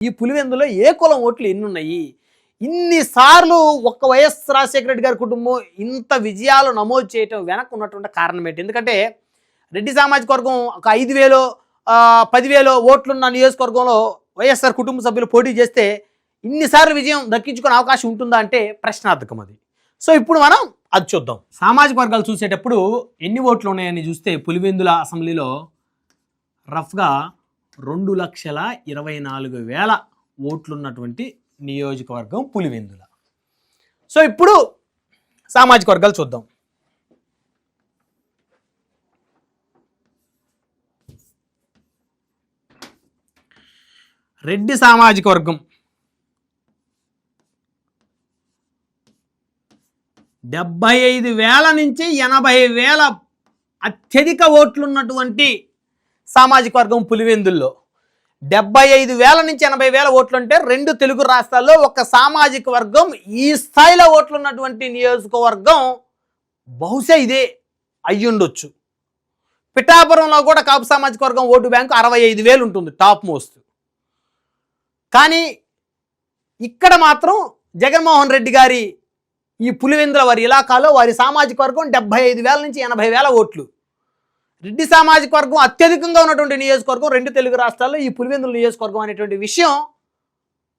ఈ పులివెందులో ఏ కులం ఓట్లు ఎన్ని ఉన్నాయి? ఇన్నిసార్లు ఒక్క వైఎస్ రాజశేఖర రెడ్డి గారి కుటుంబం ఇంత విజయాలు నమోదు చేయటం వెనక ఉన్నటువంటి కారణం ఏంటి? ఎందుకంటే రెడ్డి సామాజిక వర్గం ఒక 5,000 10,000 ఓట్లున్న నియోజకవర్గంలో వైఎస్ఆర్ కుటుంబ సభ్యులు పోటీ చేస్తే ఇన్నిసార్లు విజయం దక్కించుకునే అవకాశం ఉంటుందా అంటే ప్రశ్నార్థకం అది. సో ఇప్పుడు మనం అది చూద్దాం. సామాజిక వర్గాలు చూసేటప్పుడు ఎన్ని ఓట్లు ఉన్నాయని చూస్తే పులివెందుల అసెంబ్లీలో రఫ్గా 2,24,000 ఓట్లున్నటువంటి నియోజకవర్గం పులివెందుల. సో ఇప్పుడు సామాజిక వర్గాలు చూద్దాం. రెడ్డి సామాజిక వర్గం 75,000 నుంచి 80,000 అత్యధిక ఓట్లున్నటువంటి సామాజిక వర్గం పులివెందుల్లో. 75,000 నుంచి 80,000 ఓట్లు అంటే 2 తెలుగు రాష్ట్రాల్లో ఒక సామాజిక వర్గం ఈ స్థాయిలో ఓట్లున్నటువంటి నియోజకవర్గం బహుశా ఇదే అయ్యుండొచ్చు. పిఠాపురంలో కూడా కాపు సామాజిక వర్గం ఓటు బ్యాంకు 65,000 ఉంటుంది టాప్ మోస్ట్. కానీ ఇక్కడ మాత్రం జగన్మోహన్ రెడ్డి గారి ఈ పులివెందుల వారి ఇలాకాలో వారి సామాజిక వర్గం 75,000 నుంచి 80,000 ఓట్లు. రెడ్డి సామాజిక వర్గం అత్యధికంగా ఉన్నటువంటి నియోజకవర్గం 2 తెలుగు రాష్ట్రాల్లో ఈ పులివెందుల నియోజకవర్గం అనేటువంటి విషయం